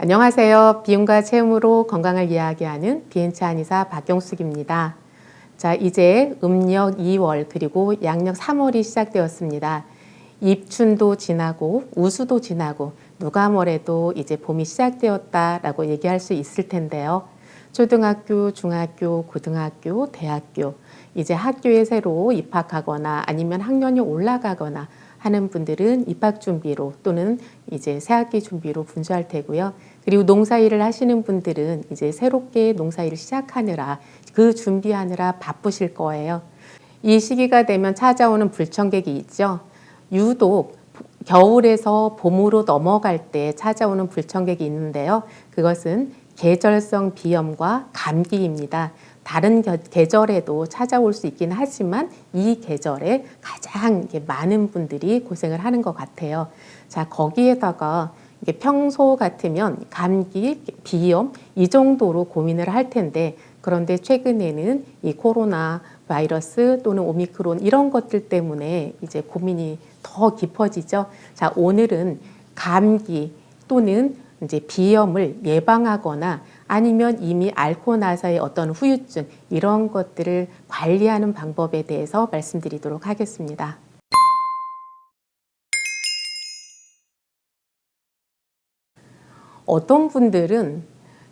안녕하세요. 비움과 체험으로 건강을 이야기하는 비엔차 한의사 박경숙입니다. 자, 이제 음력 2월 그리고 양력 3월이 시작되었습니다. 입춘도 지나고 우수도 지나고 누가 뭐래도 이제 봄이 시작되었다라고 얘기할 수 있을 텐데요. 초등학교, 중학교, 고등학교, 대학교 이제 학교에 새로 입학하거나 아니면 학년이 올라가거나 하는 분들은 입학 준비로 또는 이제 새학기 준비로 분주할 테고요. 그리고 농사일을 하시는 분들은 이제 새롭게 농사일을 시작하느라 그 준비하느라 바쁘실 거예요. 이 시기가 되면 찾아오는 불청객이 있죠. 유독 겨울에서 봄으로 넘어갈 때 찾아오는 불청객이 있는데요. 그것은 계절성 비염과 감기입니다. 다른 계절에도 찾아올 수 있긴 하지만 이 계절에 가장 많은 분들이 고생을 하는 것 같아요. 자, 거기에다가 평소 같으면 감기, 비염 이 정도로 고민을 할 텐데 그런데 최근에는 이 코로나 바이러스 또는 오미크론 이런 것들 때문에 이제 고민이 더 깊어지죠. 자, 오늘은 감기 또는 이제 비염을 예방하거나 아니면 이미 앓고 나서의 어떤 후유증 이런 것들을 관리하는 방법에 대해서 말씀드리도록 하겠습니다. 어떤 분들은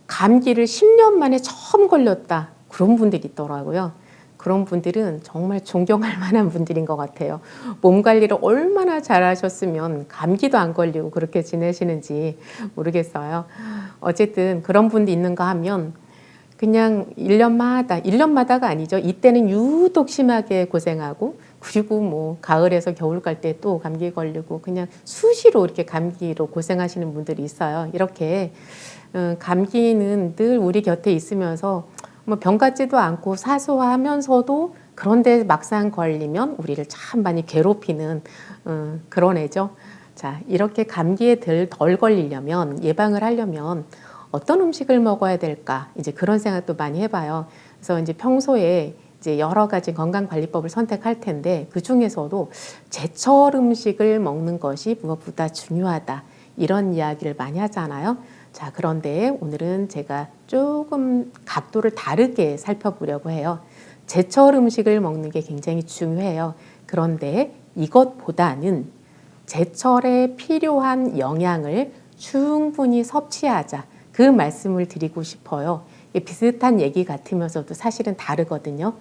감기를 10년 만에 처음 걸렸다 그런 분들이 있더라고요. 그런 분들은 정말 존경할 만한 분들인 것 같아요. 몸 관리를 얼마나 잘하셨으면 감기도 안 걸리고 그렇게 지내시는지 모르겠어요. 어쨌든 그런 분도 있는가 하면 그냥 1년마다가 아니죠. 이때는 유독 심하게 고생하고 그리고 뭐 가을에서 겨울 갈 때 또 감기 걸리고 그냥 수시로 이렇게 감기로 고생하시는 분들이 있어요. 이렇게 감기는 늘 우리 곁에 있으면서 뭐 병 같지도 않고 사소하면서도 그런데 막상 걸리면 우리를 참 많이 괴롭히는 그런 애죠. 자, 이렇게 감기에 덜 걸리려면 예방을 하려면 어떤 음식을 먹어야 될까? 이제 그런 생각도 많이 해봐요. 그래서 이제 평소에 이제 여러 가지 건강관리법을 선택할 텐데 그 중에서도 제철 음식을 먹는 것이 무엇보다 중요하다. 이런 이야기를 많이 하잖아요. 자, 그런데 오늘은 제가 조금 각도를 다르게 살펴보려고 해요. 제철 음식을 먹는 게 굉장히 중요해요. 그런데 이것보다는 제철에 필요한 영양을 충분히 섭취하자. 그 말씀을 드리고 싶어요. 비슷한 얘기 같으면서도 사실은 다르거든요.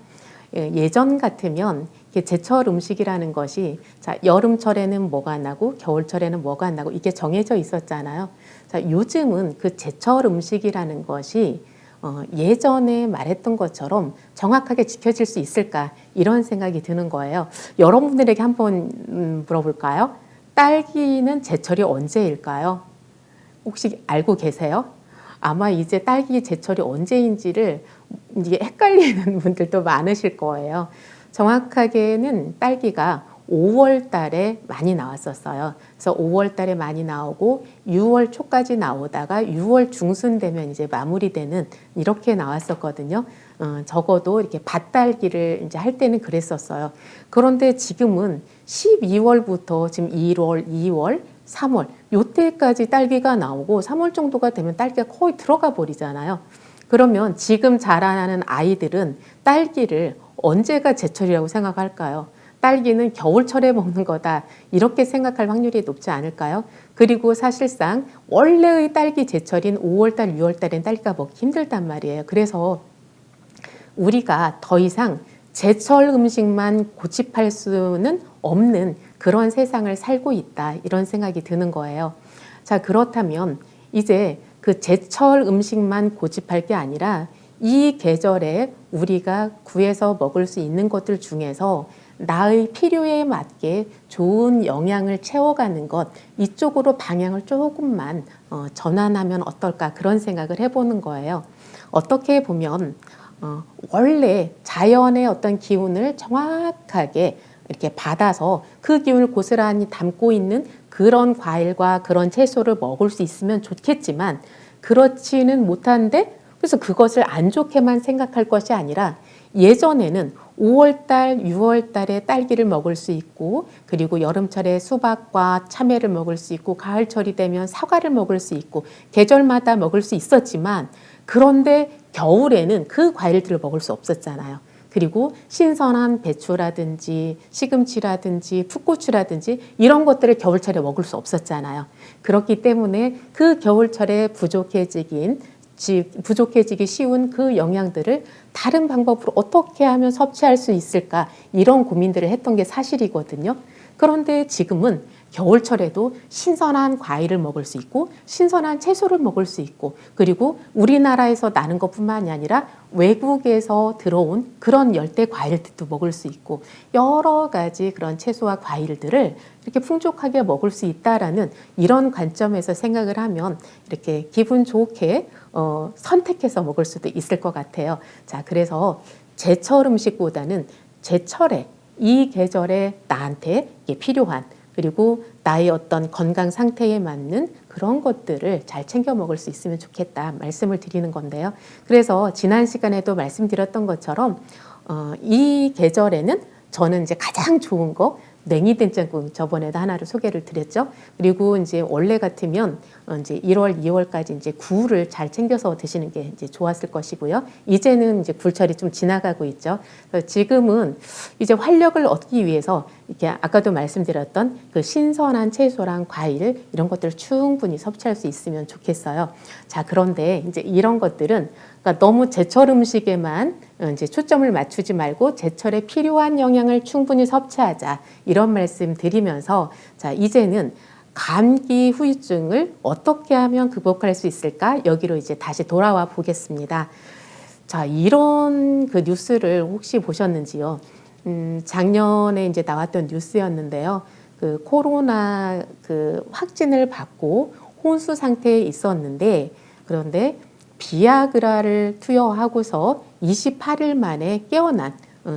예전 같으면 제철 음식이라는 것이 자, 여름철에는 뭐가 나고 겨울철에는 뭐가 나고 이게 정해져 있었잖아요. 자, 요즘은 그 제철 음식이라는 것이 예전에 말했던 것처럼 정확하게 지켜질 수 있을까 이런 생각이 드는 거예요. 여러분들에게 한번 물어볼까요? 딸기는 제철이 언제일까요? 혹시 알고 계세요? 아마 이제 딸기 제철이 언제인지를 이게 헷갈리는 분들도 많으실 거예요. 정확하게는 딸기가 5월 달에 많이 나왔었어요. 그래서 5월 달에 많이 나오고 6월 초까지 나오다가 6월 중순 되면 이제 마무리되는 이렇게 나왔었거든요. 적어도 이렇게 밭딸기를 이제 할 때는 그랬었어요. 그런데 지금은 12월부터 지금 1월, 2월, 3월 요때까지 딸기가 나오고 3월 정도가 되면 딸기가 거의 들어가 버리잖아요. 그러면 지금 자라나는 아이들은 딸기를 언제가 제철이라고 생각할까요? 딸기는 겨울철에 먹는 거다 이렇게 생각할 확률이 높지 않을까요? 그리고 사실상 원래의 딸기 제철인 5월달, 6월달엔 딸기가 먹기 힘들단 말이에요. 그래서 우리가 더 이상 제철 음식만 고집할 수는 없는 그런 세상을 살고 있다 이런 생각이 드는 거예요. 자, 그렇다면 이제 그 제철 음식만 고집할 게 아니라 이 계절에 우리가 구해서 먹을 수 있는 것들 중에서 나의 필요에 맞게 좋은 영양을 채워가는 것 이쪽으로 방향을 조금만 전환하면 어떨까 그런 생각을 해보는 거예요. 어떻게 보면 원래 자연의 어떤 기운을 정확하게 이렇게 받아서 그 기운을 고스란히 담고 있는 그런 과일과 그런 채소를 먹을 수 있으면 좋겠지만 그렇지는 못한데 그래서 그것을 안 좋게만 생각할 것이 아니라 예전에는 5월 달, 6월 달에 딸기를 먹을 수 있고, 그리고 여름철에 수박과 참외를 먹을 수 있고, 가을철이 되면 사과를 먹을 수 있고, 계절마다 먹을 수 있었지만, 그런데 겨울에는 그 과일들을 먹을 수 없었잖아요. 그리고 신선한 배추라든지 시금치라든지 풋고추라든지 이런 것들을 겨울철에 먹을 수 없었잖아요. 그렇기 때문에 그 겨울철에 부족해지기 쉬운 그 영양들을 다른 방법으로 어떻게 하면 섭취할 수 있을까, 이런 고민들을 했던 게 사실이거든요. 그런데 지금은 겨울철에도 신선한 과일을 먹을 수 있고 신선한 채소를 먹을 수 있고, 그리고 우리나라에서 나는 것뿐만이 아니라 외국에서 들어온 그런 열대 과일들도 먹을 수 있고, 여러 가지 그런 채소와 과일들을 이렇게 풍족하게 먹을 수 있다라는 이런 관점에서 생각을 하면 이렇게 기분 좋게 선택해서 먹을 수도 있을 것 같아요. 자, 그래서 제철 음식보다는 제철에, 이 계절에 나한테 이게 필요한, 그리고 나의 어떤 건강 상태에 맞는 그런 것들을 잘 챙겨 먹을 수 있으면 좋겠다 말씀을 드리는 건데요. 그래서 지난 시간에도 말씀드렸던 것처럼 이 계절에는 저는 이제 가장 좋은 거 냉이 된장국, 저번에도 하나를 소개를 드렸죠. 그리고 이제 원래 같으면 이제 1월, 2월까지 이제 굴을 잘 챙겨서 드시는 게 이제 좋았을 것이고요. 이제는 이제 굴철이 좀 지나가고 있죠. 그래서 지금은 이제 활력을 얻기 위해서 이렇게 아까도 말씀드렸던 그 신선한 채소랑 과일 이런 것들을 충분히 섭취할 수 있으면 좋겠어요. 자, 그런데 이제 이런 것들은 그러니까 너무 제철 음식에만 이제 초점을 맞추지 말고 제철에 필요한 영양을 충분히 섭취하자, 이런 말씀 드리면서, 자, 이제는 감기 후유증을 어떻게 하면 극복할 수 있을까? 여기로 이제 다시 돌아와 보겠습니다. 자, 이런 그 뉴스를 혹시 보셨는지요? 작년에 이제 나왔던 뉴스였는데요. 그 코로나 그 확진을 받고 혼수 상태에 있었는데, 그런데 비아그라를 투여하고서 28일 만에 깨어난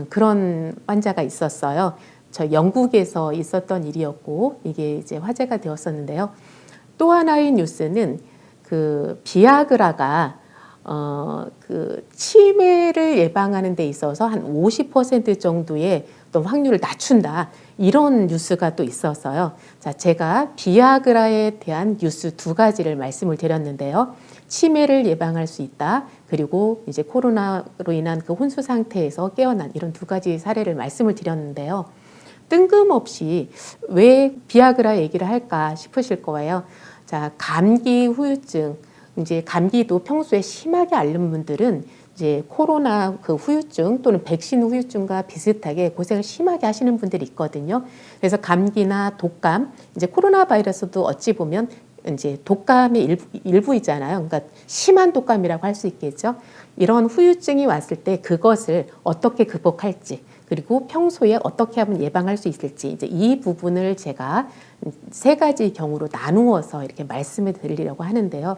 그런 환자가 있었어요. 저 영국에서 있었던 일이었고, 이게 이제 화제가 되었었는데요. 또 하나의 뉴스는 그 비아그라가 그 치매를 예방하는 데 있어서 한 50% 정도의 어떤 확률을 낮춘다, 이런 뉴스가 또 있었어요. 자, 제가 비아그라에 대한 뉴스 두 가지를 말씀을 드렸는데요. 치매를 예방할 수 있다, 그리고 이제 코로나로 인한 그 혼수 상태에서 깨어난, 이런 두 가지 사례를 말씀을 드렸는데요. 뜬금없이 왜 비아그라 얘기를 할까 싶으실 거예요. 자, 감기 후유증, 이제 감기도 평소에 심하게 앓는 분들은 이제 코로나 그 후유증 또는 백신 후유증과 비슷하게 고생을 심하게 하시는 분들이 있거든요. 그래서 감기나 독감, 이제 코로나 바이러스도 어찌 보면 이제 독감의 일부이잖아요. 그러니까 심한 독감이라고 할 수 있겠죠. 이런 후유증이 왔을 때 그것을 어떻게 극복할지, 그리고 평소에 어떻게 하면 예방할 수 있을지, 이제 이 부분을 제가 세 가지 경우로 나누어서 이렇게 말씀을 드리려고 하는데요.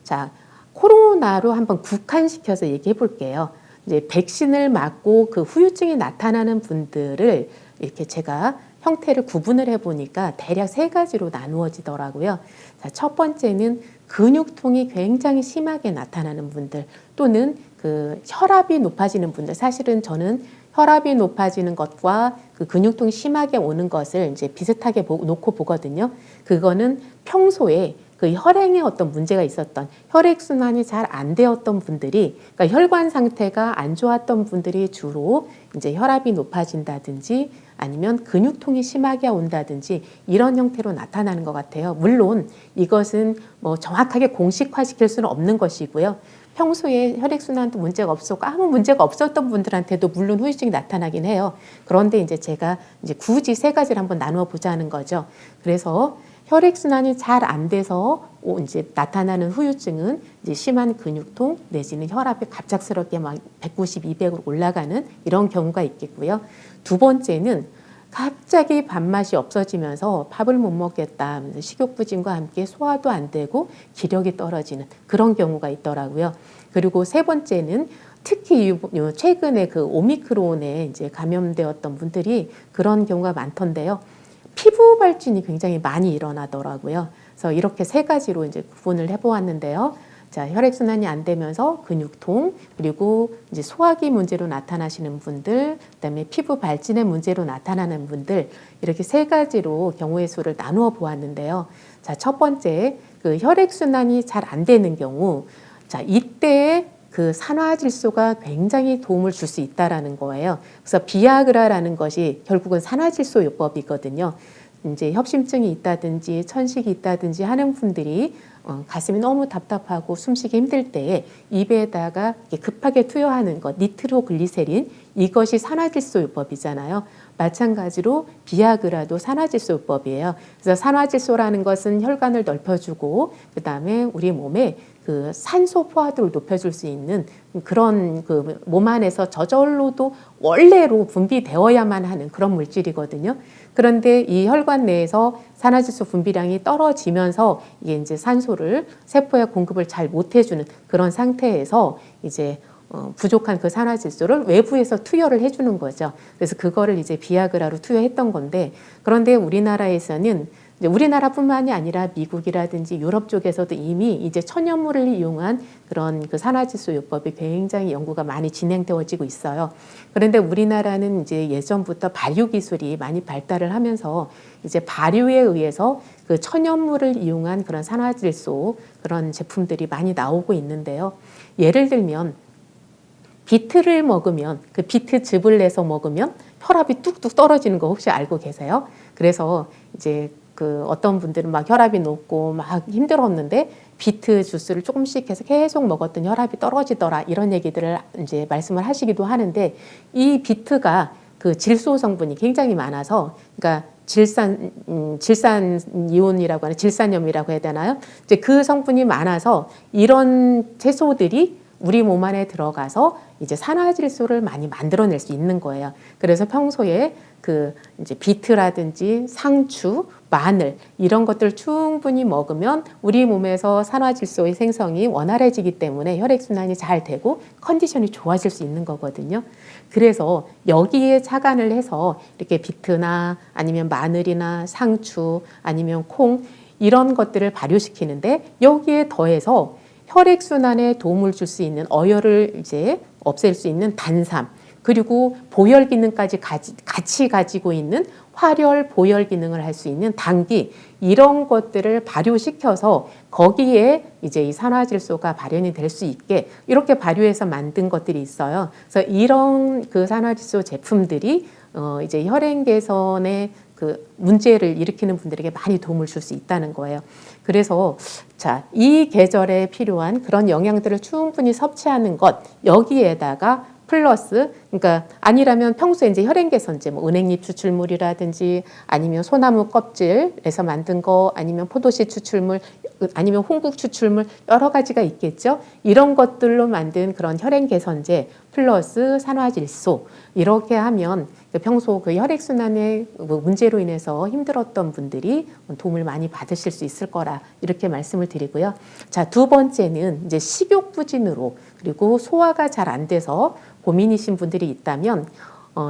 자, 코로나로 한번 국한시켜서 얘기해 볼게요. 이제 백신을 맞고 그 후유증이 나타나는 분들을 이렇게 제가 형태를 구분을 해보니까 대략 세 가지로 나누어지더라고요. 자, 첫 번째는 근육통이 굉장히 심하게 나타나는 분들, 또는 그 혈압이 높아지는 분들. 사실은 저는 혈압이 높아지는 것과 그 근육통이 심하게 오는 것을 이제 비슷하게 놓고 보거든요. 그거는 평소에 그 혈행에 어떤 문제가 있었던, 혈액순환이 잘 안 되었던 분들이, 그러니까 혈관 상태가 안 좋았던 분들이 주로 이제 혈압이 높아진다든지 아니면 근육통이 심하게 온다든지 이런 형태로 나타나는 것 같아요. 물론 이것은 뭐 정확하게 공식화시킬 수는 없는 것이고요. 평소에 혈액순환도 문제가 없었고 아무 문제가 없었던 분들한테도 물론 후유증이 나타나긴 해요. 그런데 이제 제가 이제 굳이 세 가지를 한번 나누어 보자는 거죠. 그래서 혈액순환이 잘 안 돼서 이제 나타나는 후유증은 이제 심한 근육통 내지는 혈압이 갑작스럽게 막 190, 200으로 올라가는 이런 경우가 있겠고요. 두 번째는 갑자기 밥맛이 없어지면서 밥을 못 먹겠다, 식욕부진과 함께 소화도 안 되고 기력이 떨어지는 그런 경우가 있더라고요. 그리고 세 번째는 특히 최근에 그 오미크론에 이제 감염되었던 분들이 그런 경우가 많던데요. 피부 발진이 굉장히 많이 일어나더라고요. 그래서 이렇게 세 가지로 이제 구분을 해보았는데요. 자, 혈액순환이 안 되면서 근육통, 그리고 이제 소화기 문제로 나타나시는 분들, 그다음에 피부 발진의 문제로 나타나는 분들, 이렇게 세 가지로 경우의 수를 나누어 보았는데요. 자, 첫 번째, 그 혈액순환이 잘 안 되는 경우, 자, 이때 그 산화질소가 굉장히 도움을 줄 수 있다라는 거예요. 그래서 비아그라라는 것이 결국은 산화질소 요법이거든요. 이제 협심증이 있다든지 천식이 있다든지 하는 분들이 가슴이 너무 답답하고 숨쉬기 힘들 때에 입에다가 급하게 투여하는 것, 니트로글리세린, 이것이 산화질소 요법이잖아요. 마찬가지로 비아그라도 산화질소 요법이에요. 그래서 산화질소라는 것은 혈관을 넓혀주고 그다음에 우리 몸에 그 산소 포화도를 높여줄 수 있는 그런 그 몸 안에서 저절로도 원래로 분비되어야만 하는 그런 물질이거든요. 그런데 이 혈관 내에서 산화질소 분비량이 떨어지면서 이게 이제 산소를 세포에 공급을 잘 못해주는 그런 상태에서 이제 부족한 그 산화질소를 외부에서 투여를 해주는 거죠. 그래서 그거를 이제 비아그라로 투여했던 건데, 그런데 우리나라에서는 이제 우리나라뿐만이 아니라 미국이라든지 유럽 쪽에서도 이미 이제 천연물을 이용한 그런 그 산화질소 요법이 굉장히 연구가 많이 진행되어지고 있어요. 그런데 우리나라는 이제 예전부터 발효 기술이 많이 발달을 하면서 이제 발효에 의해서 그 천연물을 이용한 그런 산화질소 그런 제품들이 많이 나오고 있는데요. 예를 들면 비트를 먹으면, 그 비트즙을 내서 먹으면 혈압이 뚝뚝 떨어지는 거 혹시 알고 계세요? 그래서 이제 그 어떤 분들은 막 혈압이 높고 막 힘들었는데 비트 주스를 조금씩 해서 계속 먹었더니 혈압이 떨어지더라, 이런 얘기들을 이제 말씀을 하시기도 하는데, 이 비트가 그 질소 성분이 굉장히 많아서, 그러니까 질산 이온이라고 하는 질산염이라고 해야 되나요? 이제 그 성분이 많아서 이런 채소들이 우리 몸 안에 들어가서 이제 산화질소를 많이 만들어낼 수 있는 거예요. 그래서 평소에 그 이제 비트라든지 상추, 마늘 이런 것들 충분히 먹으면 우리 몸에서 산화질소의 생성이 원활해지기 때문에 혈액순환이 잘 되고 컨디션이 좋아질 수 있는 거거든요. 그래서 여기에 착안을 해서 이렇게 비트나 아니면 마늘이나 상추 아니면 콩 이런 것들을 발효시키는데, 여기에 더해서 혈액순환에 도움을 줄 수 있는 어혈을 이제 없앨 수 있는 단삼, 그리고 보혈 기능까지 같이 가지고 있는 활혈, 보혈 기능을 할 수 있는 당귀, 이런 것들을 발효시켜서 거기에 이제 이 산화질소가 발현이 될 수 있게 이렇게 발효해서 만든 것들이 있어요. 그래서 이런 그 산화질소 제품들이 이제 혈행 개선에 그 문제를 일으키는 분들에게 많이 도움을 줄 수 있다는 거예요. 그래서 자, 이 계절에 필요한 그런 영양들을 충분히 섭취하는 것, 여기에다가 플러스, 그러니까 아니라면 평소에 이제 혈행 개선제, 뭐 은행잎 추출물이라든지 아니면 소나무 껍질에서 만든 거, 아니면 포도씨 추출물, 아니면 홍국 추출물, 여러 가지가 있겠죠. 이런 것들로 만든 그런 혈행 개선제 플러스 산화질소, 이렇게 하면 평소 그 혈액순환의 문제로 인해서 힘들었던 분들이 도움을 많이 받으실 수 있을 거라 이렇게 말씀을 드리고요. 자, 두 번째는 이제 식욕 부진으로 그리고 소화가 잘 안 돼서 고민이신 분들이 있다면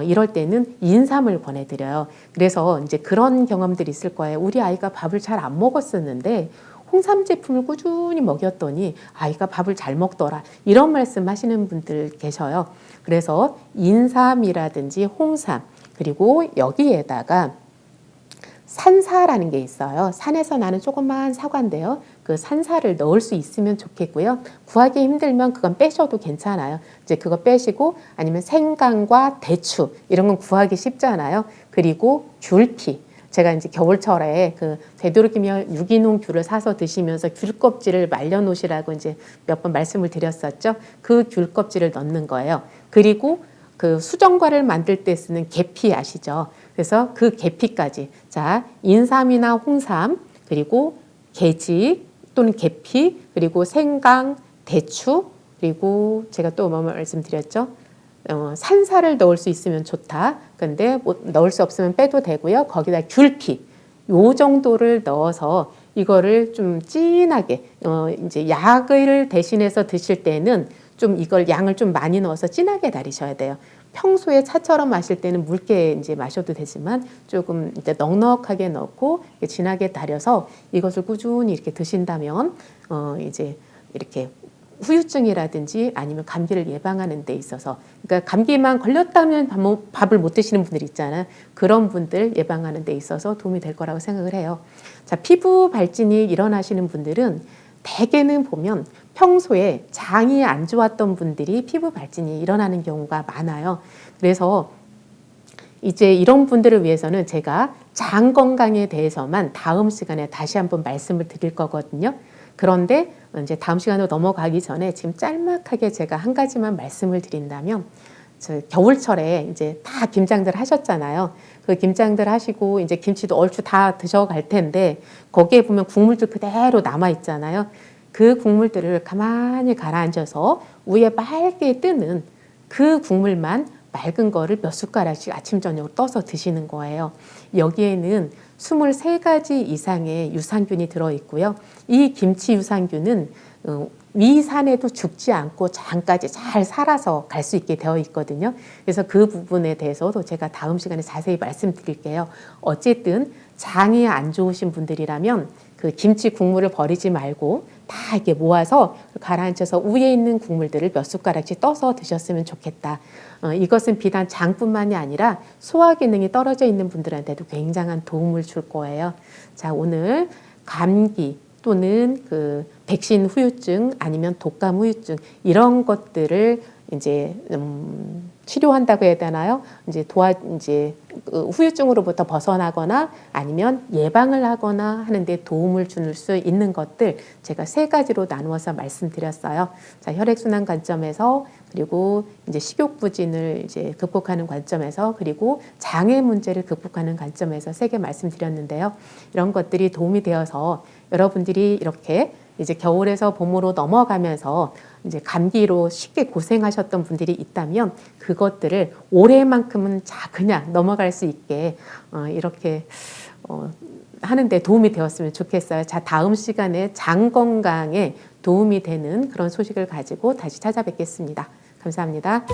이럴 때는 인삼을 권해드려요. 그래서 이제 그런 경험들이 있을 거예요. 우리 아이가 밥을 잘 안 먹었었는데 홍삼 제품을 꾸준히 먹였더니 아이가 밥을 잘 먹더라, 이런 말씀 하시는 분들 계셔요. 그래서 인삼이라든지 홍삼, 그리고 여기에다가 산사라는 게 있어요. 산에서 나는 조그만 사과인데요. 그 산사를 넣을 수 있으면 좋겠고요. 구하기 힘들면 그건 빼셔도 괜찮아요. 이제 그거 빼시고, 아니면 생강과 대추 이런 건 구하기 쉽잖아요. 그리고 귤피. 제가 이제 겨울철에 그 되도록이면 유기농 귤을 사서 드시면서 귤 껍질을 말려 놓으시라고 이제 몇 번 말씀을 드렸었죠. 그 귤 껍질을 넣는 거예요. 그리고 그 수정과를 만들 때 쓰는 계피 아시죠? 그래서 그 계피까지, 자, 인삼이나 홍삼, 그리고 계지 또는 계피, 그리고 생강, 대추, 그리고 제가 또 뭐 말씀드렸죠? 산사를 넣을 수 있으면 좋다. 근데 뭐 넣을 수 없으면 빼도 되고요. 거기다 귤피, 요 정도를 넣어서 이거를 좀 진하게 이제 약을 대신해서 드실 때는 좀 이걸 양을 좀 많이 넣어서 진하게 달이셔야 돼요. 평소에 차처럼 마실 때는 묽게 이제 마셔도 되지만 조금 이제 넉넉하게 넣고 진하게 달여서 이것을 꾸준히 이렇게 드신다면 이제 이렇게 후유증이라든지 아니면 감기를 예방하는 데 있어서, 그러니까 감기만 걸렸다면 밥을 못 드시는 분들 있잖아요. 그런 분들 예방하는 데 있어서 도움이 될 거라고 생각을 해요. 자, 피부 발진이 일어나시는 분들은 대개는 보면 평소에 장이 안 좋았던 분들이 피부 발진이 일어나는 경우가 많아요. 그래서 이제 이런 분들을 위해서는 제가 장 건강에 대해서만 다음 시간에 다시 한번 말씀을 드릴 거거든요. 그런데 이제 다음 시간으로 넘어가기 전에 지금 짤막하게 제가 한 가지만 말씀을 드린다면, 저 겨울철에 이제 다 김장들 하셨잖아요. 그 김장들 하시고 이제 김치도 얼추 다 드셔갈 텐데 거기에 보면 국물들 그대로 남아 있잖아요. 그 국물들을 가만히 가라앉아서 위에 맑게 뜨는 그 국물만, 맑은 거를 몇 숟가락씩 아침 저녁으로 떠서 드시는 거예요. 여기에는 23가지 이상의 유산균이 들어있고요. 이 김치 유산균은 위산에도 죽지 않고 장까지 잘 살아서 갈 수 있게 되어 있거든요. 그래서 그 부분에 대해서도 제가 다음 시간에 자세히 말씀드릴게요. 어쨌든 장이 안 좋으신 분들이라면 그 김치 국물을 버리지 말고 다 이렇게 모아서 가라앉혀서 위에 있는 국물들을 몇 숟가락씩 떠서 드셨으면 좋겠다. 이것은 비단 장뿐만이 아니라 소화 기능이 떨어져 있는 분들한테도 굉장한 도움을 줄 거예요. 자, 오늘 감기 또는 그 백신 후유증 아니면 독감 후유증 이런 것들을 이제 치료한다고 해야 되나요? 이제 후유증으로부터 벗어나거나 아니면 예방을 하거나 하는데 도움을 줄 수 있는 것들 제가 3가지로 나누어서 말씀드렸어요. 자, 혈액순환 관점에서, 그리고 이제 식욕부진을 이제 극복하는 관점에서, 그리고 장애 문제를 극복하는 관점에서 3개 말씀드렸는데요. 이런 것들이 도움이 되어서 여러분들이 이렇게 이제 겨울에서 봄으로 넘어가면서 이제 감기로 쉽게 고생하셨던 분들이 있다면 그것들을 올해만큼은 그냥 넘어갈 수 있게 이렇게 하는데 도움이 되었으면 좋겠어요. 자, 다음 시간에 장 건강에 도움이 되는 그런 소식을 가지고 다시 찾아뵙겠습니다. 감사합니다.